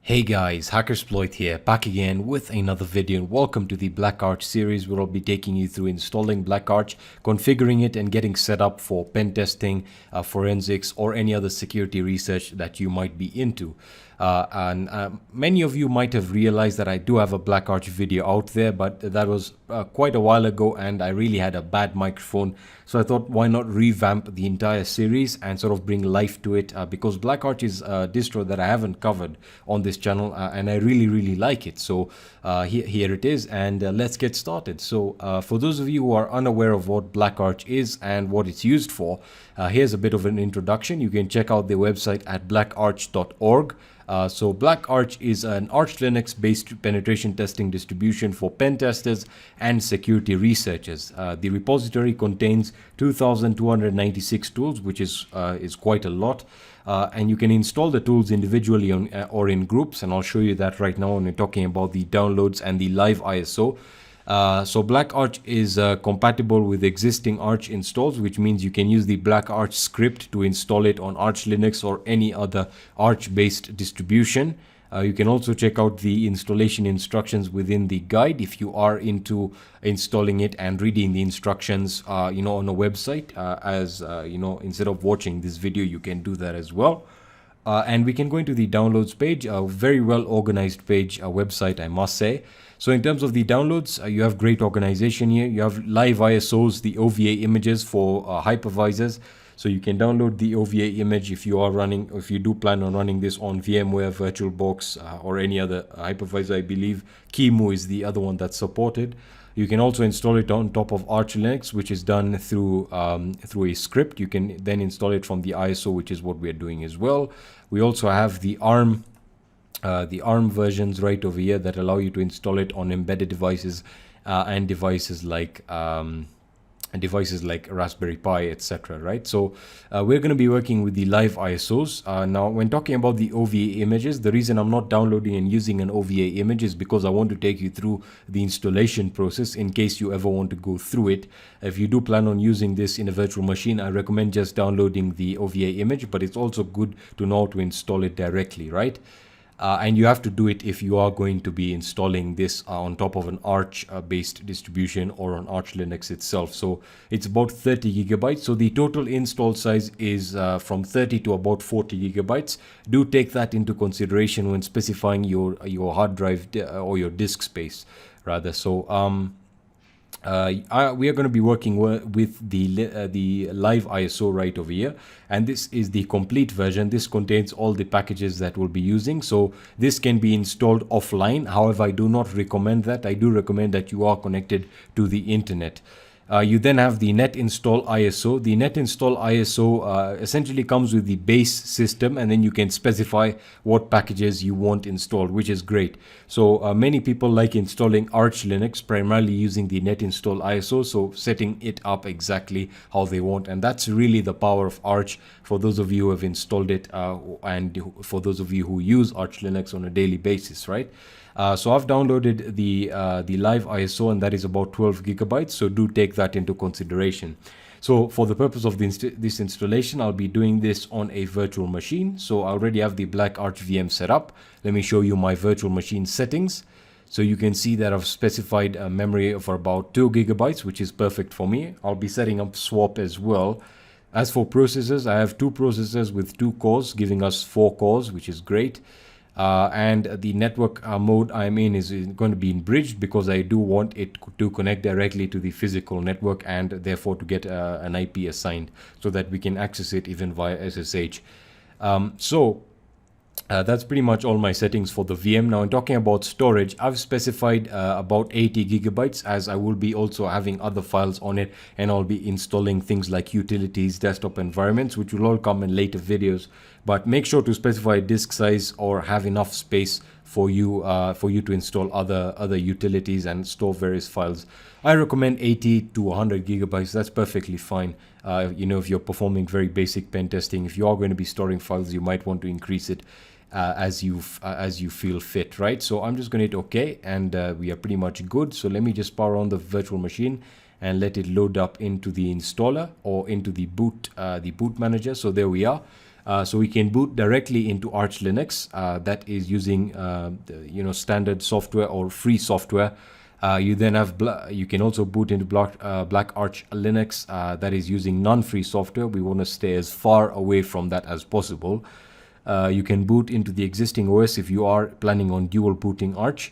Hey guys, Hackersploit here, back again with another video, and welcome to the BlackArch series where I'll be taking you through installing BlackArch, configuring it and getting set up for pen testing, forensics or any other security research that you might be into. Many of you might have realized that I do have a BlackArch video out there, but that was quite a while ago and I really had a bad microphone. So I thought, why not revamp the entire series and sort of bring life to it, because BlackArch is a distro that I haven't covered on this channel and I really like it. So here it is, and let's get started. So for those of you who are unaware of what BlackArch is and what it's used for, here's a bit of an introduction. You can check out their website at blackarch.org. So BlackArch is an Arch Linux based penetration testing distribution for pen testers and security researchers. The repository contains 2,296 tools, which is quite a lot. And you can install the tools individually or in groups, and I'll show you that right now when we're talking about the downloads and the live ISO. So BlackArch is compatible with existing Arch installs, which means you can use the BlackArch script to install it on Arch Linux or any other Arch-based distribution. You can also check out the installation instructions within the guide if you are into installing it and reading the instructions, on a website. Instead of watching this video, you can do that as well. And we can go into the downloads page, a very well organized page, a website, I must say. So in terms of the downloads, you have great organization here. You have live ISOs, the OVA images for hypervisors. So you can download the OVA image if you do plan on running this on VMware, VirtualBox, or any other hypervisor. I believe QEMU is the other one that's supported. You can also install it on top of Arch Linux, which is done through a script. You can then install it from the ISO, which is what we're doing as well. We also have the ARM versions right over here that allow you to install it on embedded devices and devices like Raspberry Pi, etc. Right? So we're going to be working with the live ISOs. Now, when talking about the OVA images, the reason I'm not downloading and using an OVA image is because I want to take you through the installation process in case you ever want to go through it. If you do plan on using this in a virtual machine, I recommend just downloading the OVA image, but it's also good to know how to install it directly, right? And you have to do it if you are going to be installing this on top of an Arch-based distribution or on Arch Linux itself. So it's about 30 gigabytes. So the total install size is from 30 to about 40 gigabytes. Do take that into consideration when specifying your hard drive or your disk space, rather. So we are going to be working with the live ISO right over here, and this is the complete version. This contains all the packages that we'll be using, so this can be installed offline. However, I do not recommend that. I do recommend that you are connected to the internet. You then have the net install ISO. The net install ISO essentially comes with the base system, and then you can specify what packages you want installed, which is great. So many people like installing Arch Linux primarily using the net install ISO, so setting it up exactly how they want. And that's really the power of Arch for those of you who have installed it and for those of you who use Arch Linux on a daily basis, right? So I've downloaded the live ISO, and that is about 12 gigabytes. So do take that into consideration. So for the purpose of this installation, I'll be doing this on a virtual machine. So I already have the BlackArch VM set up. Let me show you my virtual machine settings. So you can see that I've specified a memory for about 2 gigabytes, which is perfect for me. I'll be setting up swap as well. As for processors, I have 2 processors with 2 cores, giving us 4 cores, which is great. And the network mode I'm in is going to be in bridged because I do want it to connect directly to the physical network and therefore to get an IP assigned so that we can access it even via SSH. That's pretty much all my settings for the VM. Now, in talking about storage, I've specified about 80 gigabytes as I will be also having other files on it, and I'll be installing things like utilities, desktop environments, which will all come in later videos. But make sure to specify disk size or have enough space for you to install other utilities and store various files. I recommend 80 to 100 gigabytes. That's perfectly fine. If you're performing very basic pen testing, if you are going to be storing files, you might want to increase it as you feel fit, right? So I'm just going to hit OK, and we are pretty much good. So let me just power on the virtual machine and let it load up into the installer or into the boot manager. So there we are. So we can boot directly into Arch Linux, that is using standard software or free software. You then have you can also boot into BlackArch Linux, that is using non-free software. We want to stay as far away from that as possible. You can boot into the existing OS if you are planning on dual booting Arch.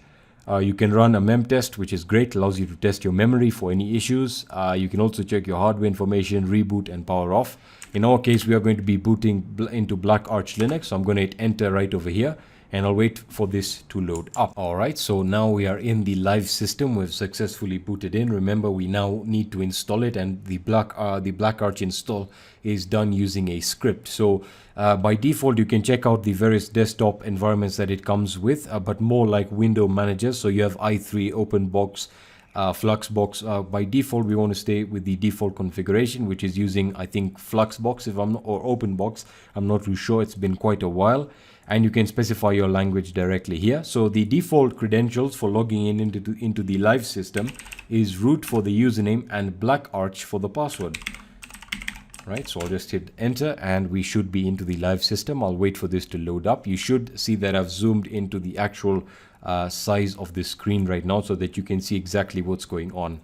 You can run a mem test, which is great, allows you to test your memory for any issues. You can also check your hardware information, reboot and power off. In our case, we are going to be booting into BlackArch Linux, so I'm going to hit enter right over here, and I'll wait for this to load up. Alright, so now we are in the live system. We've successfully booted in. Remember, we now need to install it, and the BlackArch install is done using a script. So by default, you can check out the various desktop environments that it comes with, but more like window managers. So you have i3, OpenBox, Fluxbox. By default, we want to stay with the default configuration, which is using, I think, Fluxbox or OpenBox. I'm not too sure. It's been quite a while. And you can specify your language directly here. So the default credentials for logging in into the live system is root for the username and BlackArch for the password. Right, so I'll just hit enter and we should be into the live system. I'll wait for this to load up. You should see that I've zoomed into the actual size of the screen right now so that you can see exactly what's going on.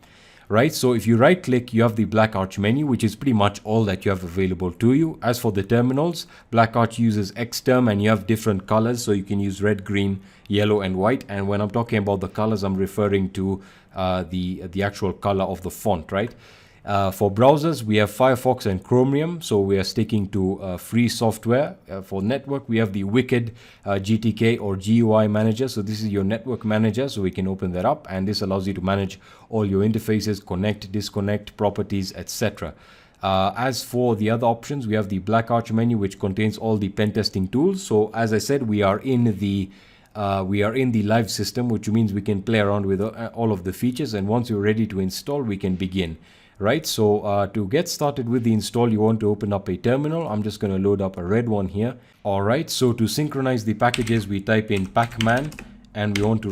Right, so if you right click, you have the BlackArch menu, which is pretty much all that you have available to you. As for the terminals, BlackArch uses Xterm and you have different colors, so you can use red, green, yellow and white. And when I'm talking about the colors, I'm referring to the actual color of the font, right? For browsers, we have Firefox and Chromium, so we are sticking to free software. For network, we have the Wicked GTK or GUI manager. So this is your network manager, so we can open that up, and this allows you to manage all your interfaces, connect, disconnect, properties, etc. As for the other options, we have the BlackArch menu, which contains all the pen testing tools. So as I said, we are in the live system, which means we can play around with all of the features, and once you're ready to install, we can begin. Right, so to get started with the install, you want to open up a terminal. I'm just going to load up a red one here. All right, so to synchronize the packages, we type in pacman, and we want to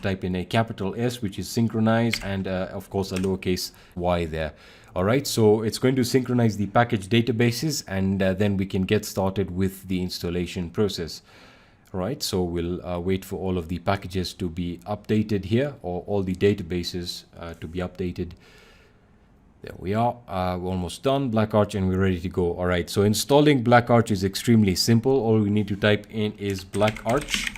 type in a capital S, which is synchronize, and of course a lowercase y there. All right, so it's going to synchronize the package databases, and then we can get started with the installation process. All right, so we'll wait for all of the packages to be updated here, or all the databases to be updated. There we are, we're almost done, BlackArch, and we're ready to go. All right, so installing BlackArch is extremely simple. All we need to type in is BlackArch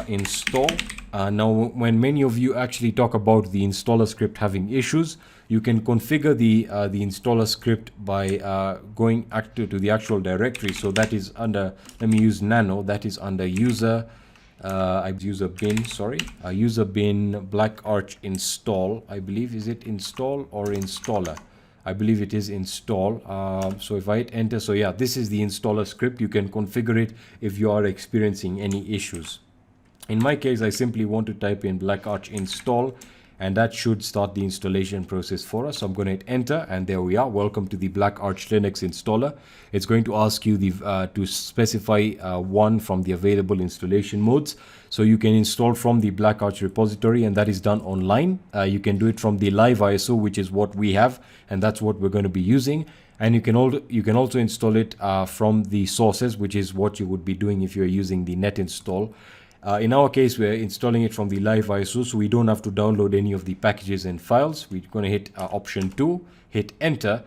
install. Now, when many of you actually talk about the installer script having issues, you can configure the installer script by going to the actual directory. So that is under, let me use nano, that is under user bin BlackArch install. I believe, is it install or installer? I believe it is install. So if I hit enter, so yeah, this is the installer script. You can configure it if you are experiencing any issues. In my case, I simply want to type in BlackArch install, and that should start the installation process for us. So I'm going to hit enter, and there we are. Welcome to the BlackArch Linux installer. It's going to ask you to specify one from the available installation modes. So you can install from the BlackArch repository, and that is done online. You can do it from the live ISO, which is what we have, and that's what we're going to be using. And you can also install it from the sources, which is what you would be doing if you're using the net install. In our case, we're installing it from the live ISO, so we don't have to download any of the packages and files. We're going to hit option 2, hit enter.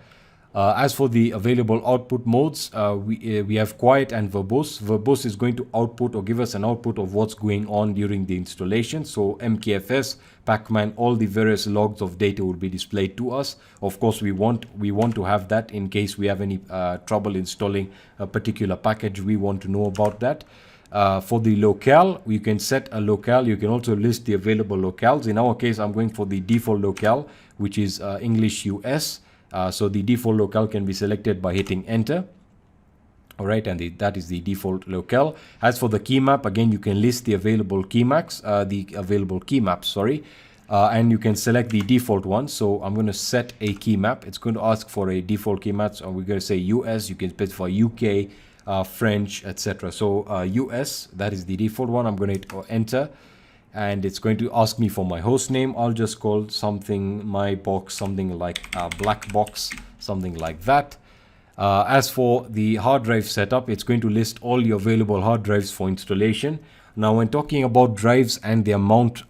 As for the available output modes, we have quiet and verbose. Verbose is going to output or give us an output of what's going on during the installation. So MKFS, pacman, all the various logs of data will be displayed to us. Of course, we want to have that in case we have any trouble installing a particular package. We want to know about that. For the locale, you can set a locale. You can also list the available locales. In our case, I'm going for the default locale, which is English US. So the default locale can be selected by hitting enter. All right, and that is the default locale. As for the key map, again, you can list the available key maps, and you can select the default one. So I'm going to set a key map. It's going to ask for a default key map. So we're going to say US. You can specify UK, French, etc. So US, that is the default one. I'm going to enter, and it's going to ask me for my host name. I'll just call something my box, something like black box, something like that. As for the hard drive setup, it's going to list all your available hard drives for installation. Now, when talking about drives and the amount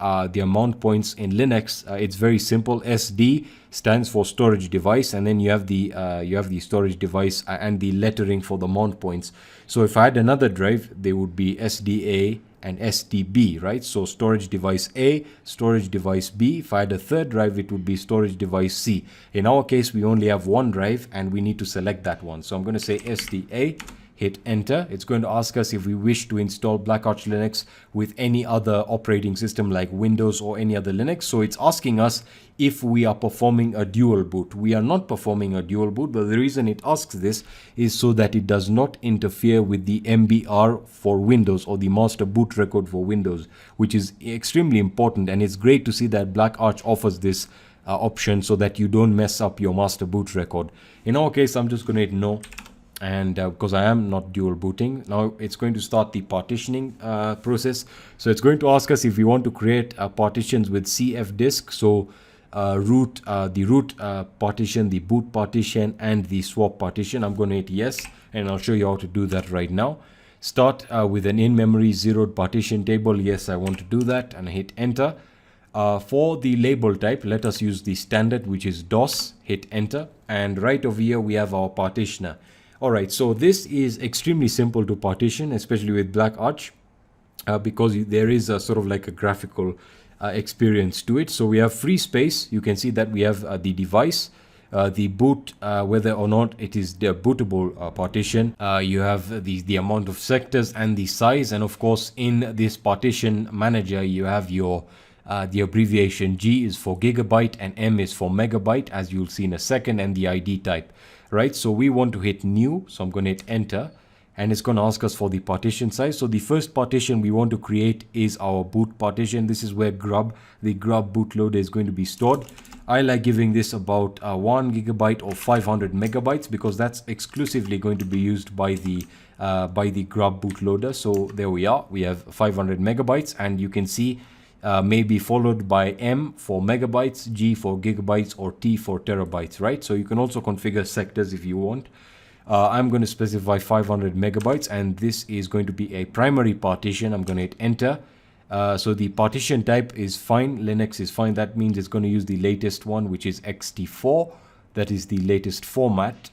points in Linux, it's very simple. SD stands for storage device, and then you have the storage device and the lettering for the mount points. So if I had another drive, they would be SDA and SDB, right? So storage device A, storage device B. If I had a third drive, it would be storage device C. In our case, we only have one drive and we need to select that one. So I'm going to say SDA, hit enter. It's going to ask us if we wish to install BlackArch Linux with any other operating system like Windows or any other Linux. So it's asking us if we are performing a dual boot. We are not performing a dual boot, but the reason it asks this is so that it does not interfere with the MBR for Windows or the master boot record for Windows, which is extremely important. And it's great to see that BlackArch offers this option so that you don't mess up your master boot record. In our case, I'm just going to hit no. And because I am not dual booting, now it's going to start the partitioning process. So it's going to ask us if we want to create partitions with CF disk. So the root partition, the boot partition, and the swap partition. I'm going to hit yes, and I'll show you how to do that right now. Start with an in-memory zeroed partition table. Yes, I want to do that, and I hit enter. For the label type, let us use the standard, which is DOS. Hit enter, and right over here we have our partitioner. Alright, so this is extremely simple to partition, especially with BlackArch, because there is a sort of like a graphical experience to it. So we have free space. You can see that we have the device, the boot, whether or not it is the bootable partition. You have the amount of sectors and the size, and of course in this partition manager you have your the abbreviation G is for gigabyte and M is for megabyte, as you'll see in a second, and the ID type. Right, so we want to hit new, so I'm going to hit enter, and it's going to ask us for the partition size. So the first partition we want to create is our boot partition. This is where the grub bootloader is going to be stored. I like giving this about 1 gigabyte or 500 megabytes because that's exclusively going to be used by the grub bootloader. So there we are, we have 500 megabytes, and you can see maybe followed by M for megabytes, G for gigabytes, or T for terabytes, right? So you can also configure sectors if you want. I'm going to specify 500 megabytes, and this is going to be a primary partition. I'm going to hit enter. So the partition type is fine. Linux is fine. That means it's going to use the latest one, which is XT4. That is the latest format.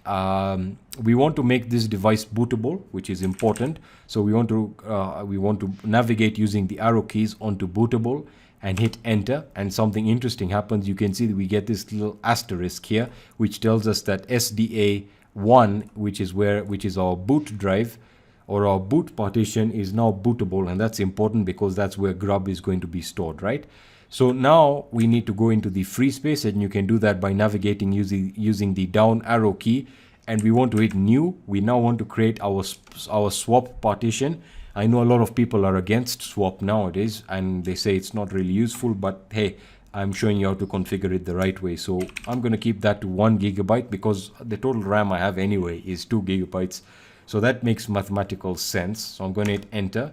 We want to make this device bootable, which is important. So we want to navigate using the arrow keys onto bootable and hit enter, and something interesting happens. You can see that we get this little asterisk here, which tells us that SDA1, which is our boot drive or our boot partition, is now bootable, and that's important because that's where grub is going to be stored, right? So now we need to go into the free space, and you can do that by navigating using the down arrow key, and we want to hit new. We now want to create our swap partition. I know a lot of people are against swap nowadays and they say it's not really useful, but hey, I'm showing you how to configure it the right way. So I'm going to keep that to 1 gigabyte because the total RAM I have anyway is 2 gigabytes. So that makes mathematical sense. So I'm going to hit enter,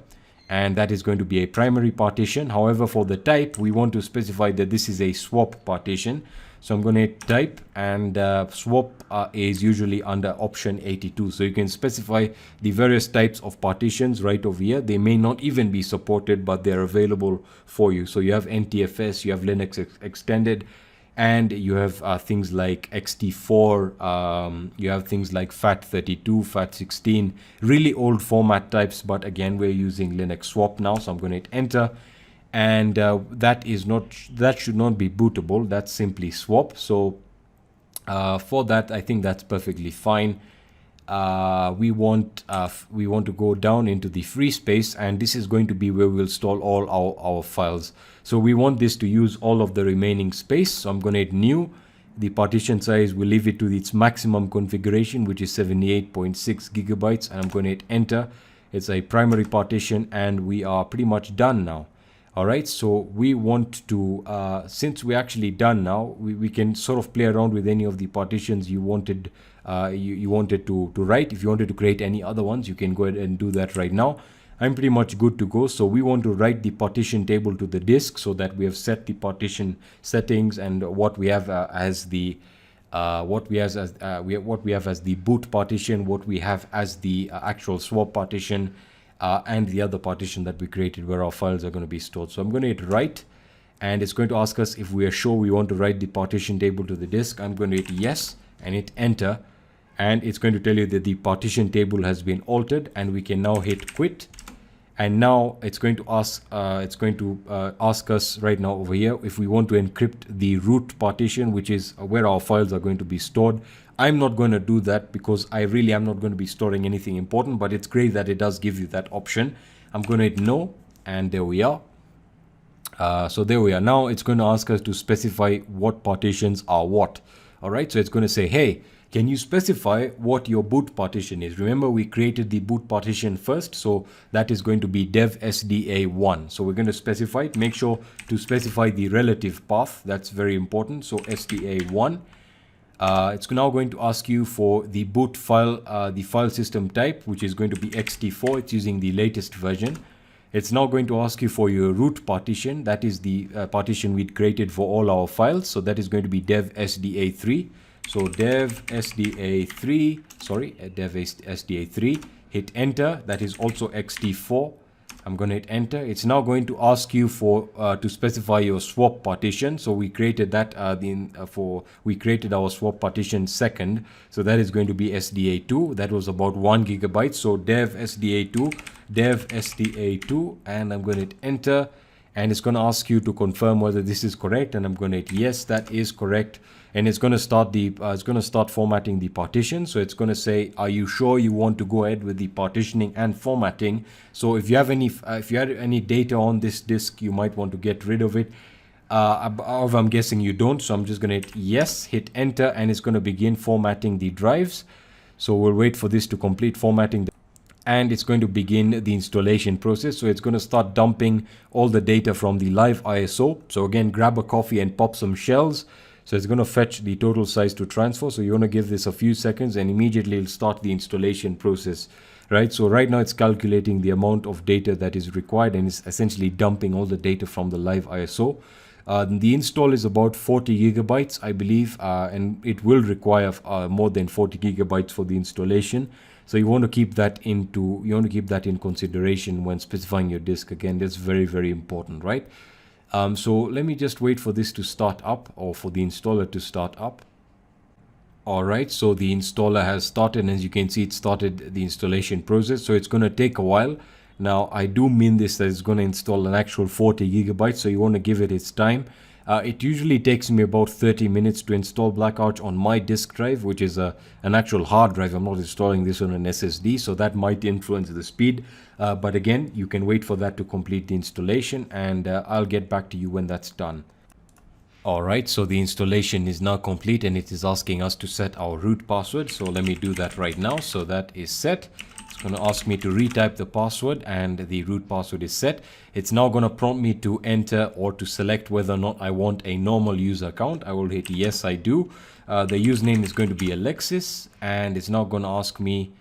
and that is going to be a primary partition. However, for the type, we want to specify that this is a swap partition. So I'm going to hit type, and swap is usually under option 82. So you can specify the various types of partitions right over here. They may not even be supported, but they're available for you. So you have NTFS, you have Linux extended, and you have things like XT4, you have things like FAT32, FAT16, really old format types, but again, we're using Linux swap now, so I'm going to hit enter, and that should not be bootable, that's simply swap. So for that, I think that's perfectly fine. We want to go down into the free space, and this is going to be where we'll store all our files. So we want this to use all of the remaining space. So I'm going to hit new. The partition size, we'll leave it to its maximum configuration, which is 78.6 gigabytes, and I'm going to hit enter. It's a primary partition, and we are pretty much done now. All right, so we want to, since we're actually done now, we can sort of play around with any of the partitions you wanted you wanted to write. If you wanted to create any other ones, you can go ahead and do that right now. I'm pretty much good to go. So we want to write the partition table to the disk so that we have set the partition settings and what we have as the what we have as what we have as the boot partition, what we have as the actual swap partition, and the other partition that we created where our files are going to be stored. So I'm going to hit write, and it's going to ask us if we are sure we want to write the partition table to the disk. I'm going to hit yes and hit enter, and it's going to tell you that the partition table has been altered, and we can now hit quit. And now it's going to ask us right now over here if we want to encrypt the root partition, which is where our files are going to be stored. I'm not going to do that because I really am not going to be storing anything important, but it's great that it does give you that option. I'm going to hit no, and there we are. So there we are. Now it's going to ask us to specify what partitions are what. All right, so it's going to say, hey, can you specify what your boot partition is? Remember, we created the boot partition first, so that is going to be dev SDA1. So we're going to specify it. Make sure to specify the relative path. That's very important. So SDA1. It's now going to ask you for the boot file, the file system type, which is going to be ext4. It's using the latest version. It's now going to ask you for your root partition. That is the partition we'd created for all our files. So that is going to be dev SDA3. So dev SDA3, dev SDA3, hit enter. That is also ext4. I'm going to hit enter. It's now going to ask you for to specify your swap partition. So we created that we created our swap partition second. So that is going to be SDA2. That was about 1 GB. So dev SDA2, and I'm going to hit enter. And it's going to ask you to confirm whether this is correct, and I'm going to hit yes, that is correct. And it's going to start formatting the partition. So it's going to say, are you sure you want to go ahead with the partitioning and formatting? So if you have any data on this disk, you might want to get rid of it. However, I'm guessing you don't. So I'm just going to hit yes, hit enter, and it's going to begin formatting the drives. So we'll wait for this to complete formatting. And it's going to begin the installation process. So it's going to start dumping all the data from the live ISO. So again, grab a coffee and pop some shells. So it's going to fetch the total size to transfer. So you want to give this a few seconds, and immediately it'll start the installation process, right? So right now it's calculating the amount of data that is required, and it's essentially dumping all the data from the live ISO. The install is about 40 gigabytes, I believe, and it will require more than 40 gigabytes for the installation. So you want to keep that in consideration when specifying your disk. Again, that's very, very important, right? So let me just wait for this to start up, or for the installer to start up. All right, so the installer has started, and as you can see, it started the installation process. So it's going to take a while. Now, I do mean this, that it's going to install an actual 40 gigabytes. So you want to give it its time. It usually takes me about 30 minutes to install BlackArch on my disk drive, which is an actual hard drive. I'm not installing this on an SSD, so that might influence the speed. But again, you can wait for that to complete the installation, and I'll get back to you when that's done. Alright, so the installation is now complete, and it is asking us to set our root password. So let me do that right now. So that is set. It's going to ask me to retype the password, and the root password is set. It's now going to prompt me to enter or to select whether or not I want a normal user account. I will hit yes, I do. The username is going to be Alexis, and it's now going to ask me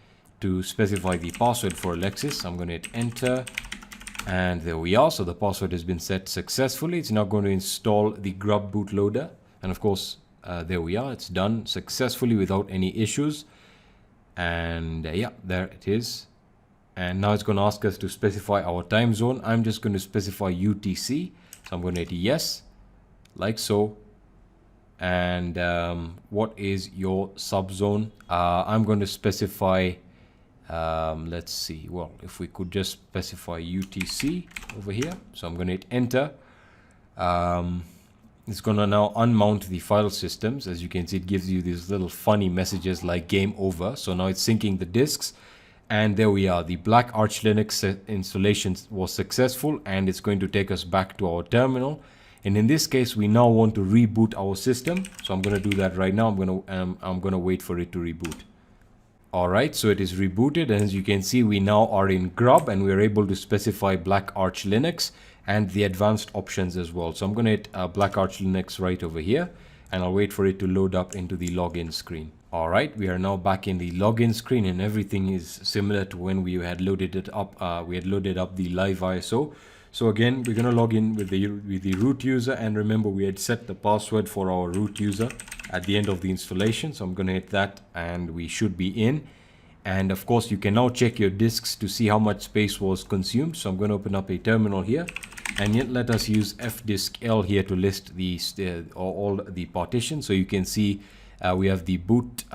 to specify the password for Alexis. I'm going to hit enter, and there we are. So the password has been set successfully. It's now going to install the grub bootloader, and of course there we are. It's done successfully without any issues. And yeah, there it is. And now it's going to ask us to specify our time zone. I'm just going to specify UTC. So I'm going to hit yes, like so. And what is your subzone? I'm going to specify, let's see, well, if we could just specify UTC over here. So I'm going to hit enter. It's going to now unmount the file systems. As you can see, it gives you these little funny messages like game over. So now it's syncing the disks. And there we are. The BlackArch Linux installation was successful, and it's going to take us back to our terminal. And in this case, we now want to reboot our system. So I'm going to do that right now. I'm going to wait for it to reboot. All right, so it is rebooted, and as you can see, we now are in grub, and we're able to specify BlackArch Linux and the advanced options as well. So I'm going to hit BlackArch Linux right over here, and I'll wait for it to load up into the login screen. All right, we are now back in the login screen, and everything is similar to when we had loaded it up. We had loaded up the live ISO. So again, we're going to log in with the root user, and remember we had set the password for our root user. at the end of the installation. So I'm going to hit that and we should be in. And of course, you can now check your disks to see how much space was consumed. So I'm going to open up a terminal here, and yet let us use fdisk-l here to list the all the partitions. So you can see we have the boot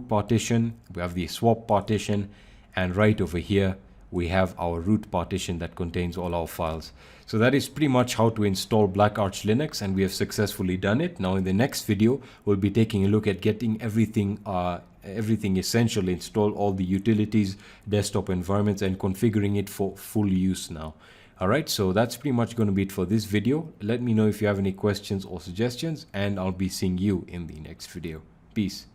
partition, we have the swap partition, and right over here we have our root partition that contains all our files. So that is pretty much how to install BlackArch Linux, and we have successfully done it. Now in the next video, we'll be taking a look at getting everything essential installed, all the utilities, desktop environments, and configuring it for full use now. Alright, so that's pretty much going to be it for this video. Let me know if you have any questions or suggestions, and I'll be seeing you in the next video. Peace.